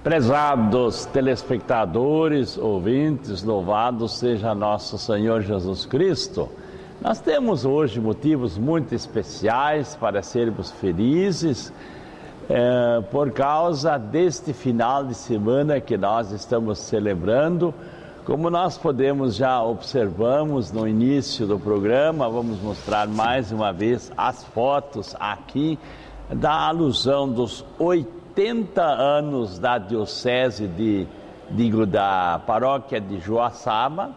Prezados telespectadores, ouvintes, louvado seja nosso Senhor Jesus Cristo. Nós temos hoje motivos muito especiais para sermos felizes por causa deste final de semana que nós estamos celebrando. Como nós já observamos no início do programa, vamos mostrar mais uma vez as fotos aqui da alusão dos 80 anos da Diocese da Paróquia de Joaçaba,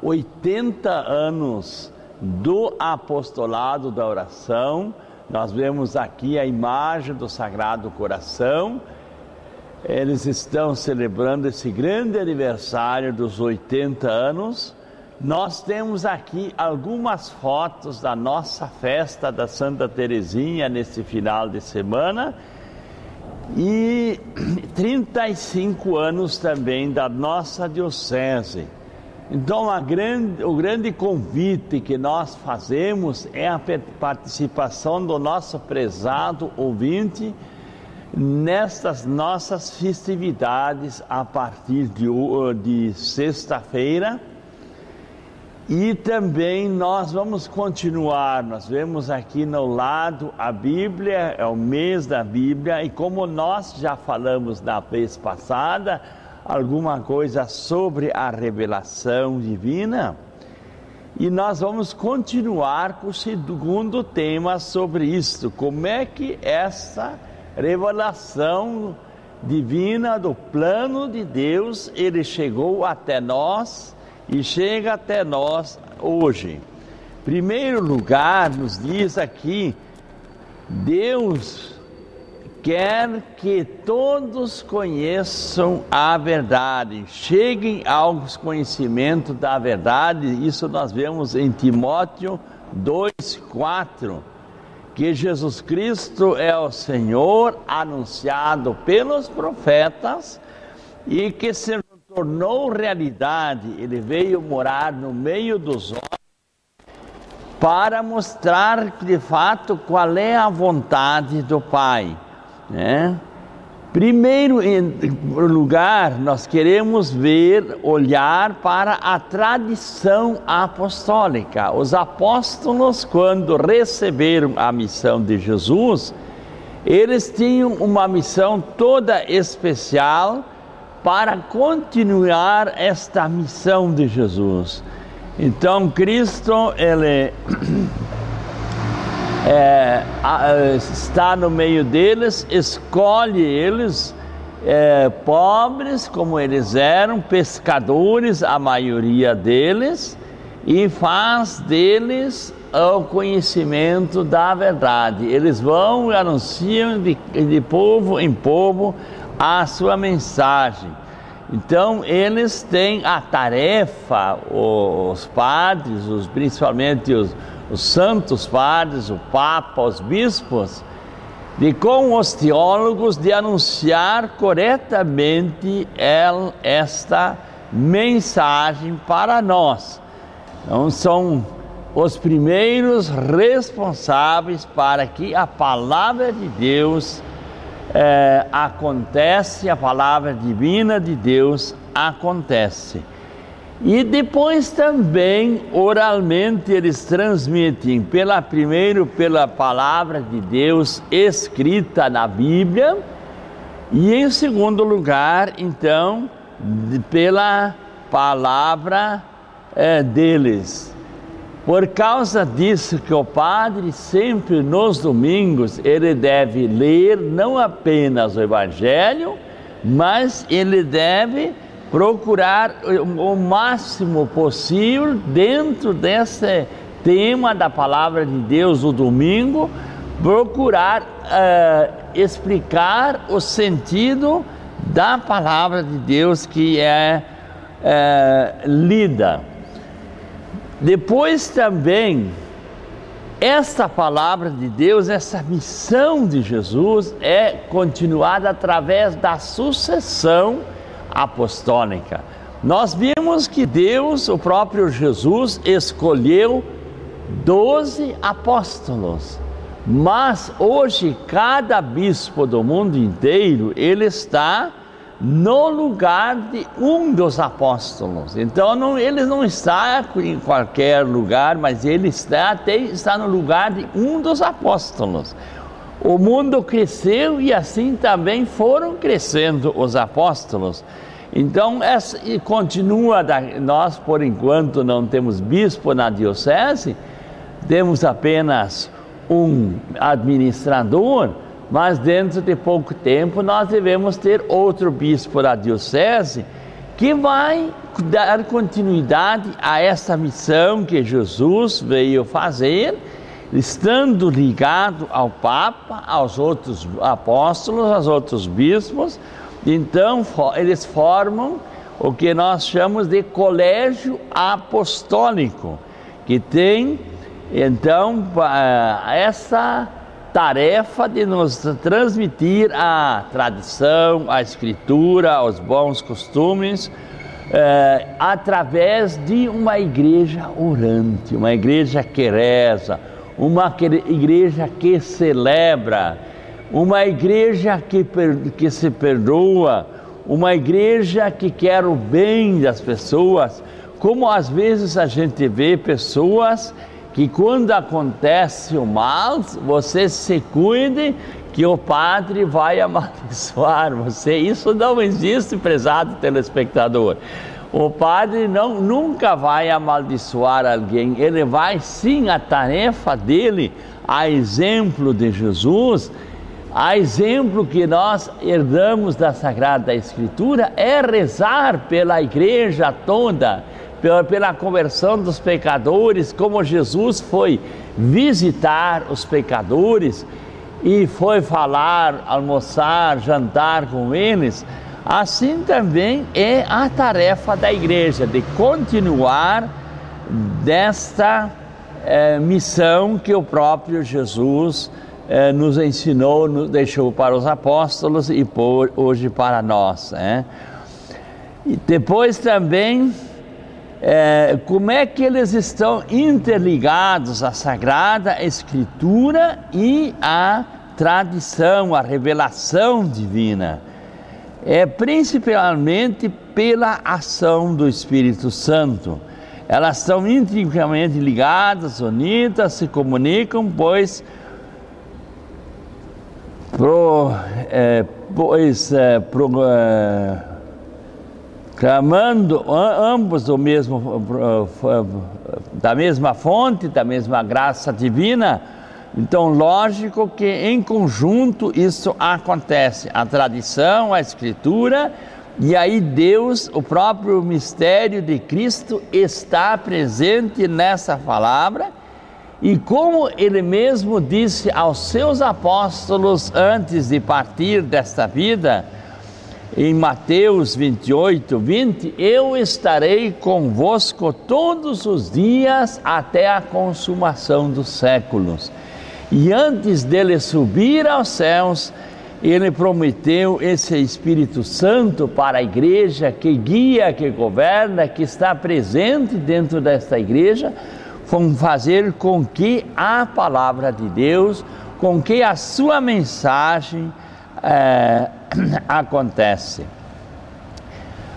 80 anos do Apostolado da Oração. Nós vemos aqui a imagem do Sagrado Coração. Eles estão celebrando esse grande aniversário dos 80 anos. Nós temos aqui algumas fotos da nossa festa da Santa Teresinha nesse final de semana e 35 anos também da nossa diocese. Então o grande convite que nós fazemos é a participação do nosso prezado ouvinte nestas nossas festividades a partir de sexta-feira. E também nós vamos continuar, nós vemos aqui no lado a Bíblia, é o mês da Bíblia, e como nós já falamos na vez passada, alguma coisa sobre a revelação divina, e nós vamos continuar com o segundo tema sobre isto, como é que essa revelação divina do plano de Deus, ele chegou até nós, e chega até nós hoje. Em primeiro lugar, nos diz aqui, Deus quer que todos conheçam a verdade, cheguem ao conhecimento da verdade. Isso nós vemos em Timóteo 2,4, que Jesus Cristo é o Senhor anunciado pelos profetas e que se tornou realidade. Ele veio morar no meio dos homens para mostrar de fato qual é a vontade do Pai, né? Primeiro lugar, nós queremos olhar para a tradição apostólica. Os apóstolos, quando receberam a missão de Jesus, eles tinham uma missão toda especial para continuar esta missão de Jesus. Então Cristo, ele está no meio deles, escolhe eles, pobres como eles eram, pescadores, a maioria deles, e faz deles o conhecimento da verdade. Eles vão e anunciam de povo em povo a sua mensagem. Então eles têm a tarefa, os padres, principalmente os santos padres, o Papa, os bispos, com os teólogos, de anunciar corretamente esta mensagem para nós. Então são os primeiros responsáveis para que a palavra de Deus acontece, a palavra divina de Deus acontece. E depois também oralmente eles transmitem primeiro pela palavra de Deus escrita na Bíblia, e em segundo lugar, então, pela palavra deles. Por causa disso que o padre sempre nos domingos, ele deve ler não apenas o Evangelho, mas ele deve procurar o máximo possível dentro desse tema da palavra de Deus no domingo, procurar explicar o sentido da palavra de Deus que é lida. Depois também, esta palavra de Deus, essa missão de Jesus é continuada através da sucessão apostólica. Nós vimos que Deus, o próprio Jesus, escolheu 12 apóstolos, mas hoje cada bispo do mundo inteiro, ele está no lugar de um dos apóstolos. Então ele não está em qualquer lugar, mas ele está no lugar de um dos apóstolos. O mundo cresceu e assim também foram crescendo os apóstolos. Então e continua, nós por enquanto não temos bispo na diocese, temos apenas um administrador, mas dentro de pouco tempo nós devemos ter outro bispo da diocese que vai dar continuidade a essa missão que Jesus veio fazer, estando ligado ao Papa, aos outros apóstolos, aos outros bispos. Então eles formam o que nós chamamos de colégio apostólico, que tem então essa tarefa de nos transmitir a tradição, a escritura, os bons costumes, através de uma igreja orante, uma igreja que reza, uma igreja que celebra, uma igreja que se perdoa, uma igreja que quer o bem das pessoas. Como às vezes a gente vê pessoas que quando acontece o mal, você se cuide que o padre vai amaldiçoar você. Isso não existe, prezado telespectador. O padre nunca vai amaldiçoar alguém, ele vai sim, a tarefa dele, a exemplo de Jesus, a exemplo que nós herdamos da Sagrada Escritura, é rezar pela igreja toda, pela conversão dos pecadores, como Jesus foi visitar os pecadores e foi falar, almoçar, jantar com eles. Assim também é a tarefa da igreja, de continuar desta missão que o próprio Jesus nos ensinou, nos deixou para os apóstolos e hoje para nós. E depois também, como é que eles estão interligados à Sagrada Escritura e à tradição, à revelação divina? Principalmente pela ação do Espírito Santo. Elas estão intimamente ligadas, unidas, se comunicam, pois clamando ambos da mesma fonte, da mesma graça divina. Então, lógico que em conjunto isso acontece, a tradição, a escritura, e aí Deus, o próprio mistério de Cristo está presente nessa palavra, e como Ele mesmo disse aos seus apóstolos antes de partir desta vida, em Mateus 28:20, eu estarei convosco todos os dias até a consumação dos séculos. E antes dele subir aos céus, ele prometeu esse Espírito Santo para a igreja, que guia, que governa, que está presente dentro desta igreja, vão fazer com que a palavra de Deus, com que a sua mensagem acontece.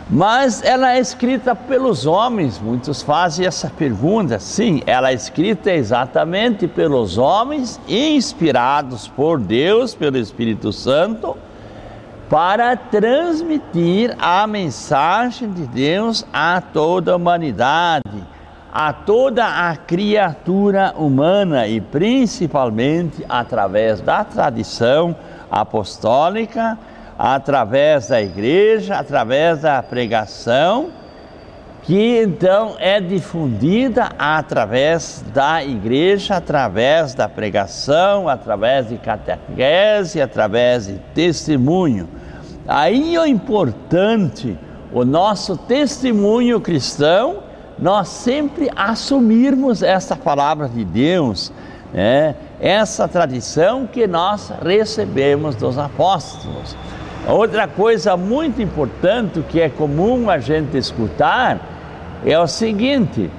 Mas ela é escrita pelos homens. Muitos fazem essa pergunta. Sim, ela é escrita exatamente pelos homens, inspirados por Deus, pelo Espírito Santo, para transmitir a mensagem de Deus a toda a humanidade, a toda a criatura humana, e principalmente através da tradição apostólica, através da igreja, através da pregação, que então é difundida através da igreja, através da pregação, através de catequese, através de testemunho. Aí é importante o nosso testemunho cristão, nós sempre assumirmos essa palavra de Deus, essa tradição que nós recebemos dos apóstolos. Outra coisa muito importante que é comum a gente escutar é o seguinte: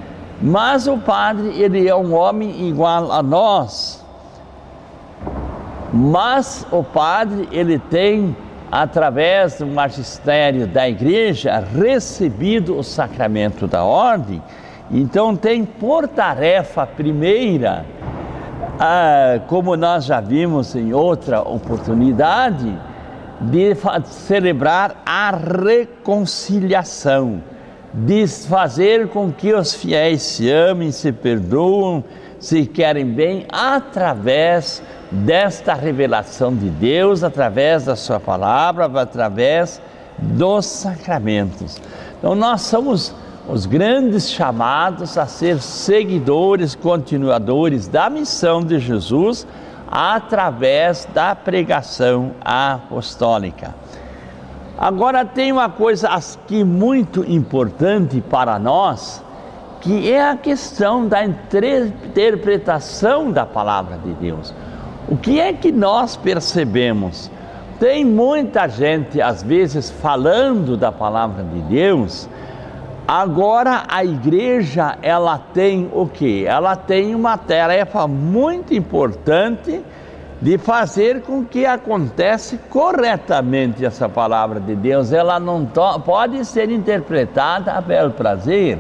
mas o padre, ele é um homem igual a nós, mas o padre, ele tem através do magistério da igreja, recebido o sacramento da ordem, então tem por tarefa primeira, como nós já vimos em outra oportunidade, de celebrar a reconciliação, de fazer com que os fiéis se amem, se perdoam, se querem bem, através desta revelação de Deus, através da sua palavra, através dos sacramentos. Então nós somos os grandes chamados a ser seguidores, continuadores da missão de Jesus, através da pregação apostólica. Agora tem uma coisa aqui muito importante para nós, que é a questão da interpretação da palavra de Deus. O que é que nós percebemos? Tem muita gente, às vezes, falando da palavra de Deus. Agora a igreja, ela tem o quê? Ela tem uma tarefa muito importante de fazer com que aconteça corretamente essa palavra de Deus. Ela não pode ser interpretada a bel prazer.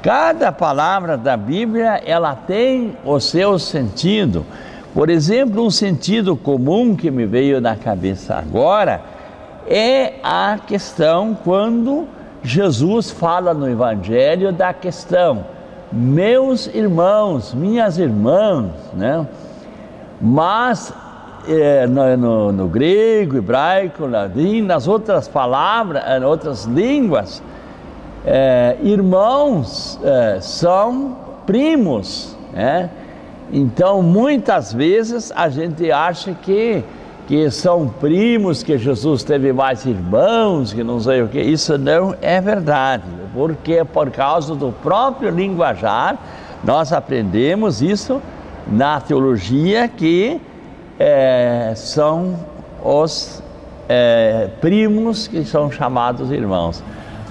Cada palavra da Bíblia, ela tem o seu sentido. Por exemplo, um sentido comum que me veio na cabeça agora é a questão quando Jesus fala no Evangelho da questão, meus irmãos, minhas irmãs, né? Mas no grego, hebraico, latim, nas outras palavras, em outras línguas, irmãos são primos, né? Então muitas vezes a gente acha que são primos, que Jesus teve mais irmãos, que não sei o que. Isso não é verdade, porque por causa do próprio linguajar, nós aprendemos isso na teologia, que são os primos que são chamados irmãos.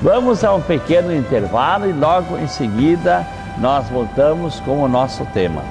Vamos a um pequeno intervalo e logo em seguida nós voltamos com o nosso tema.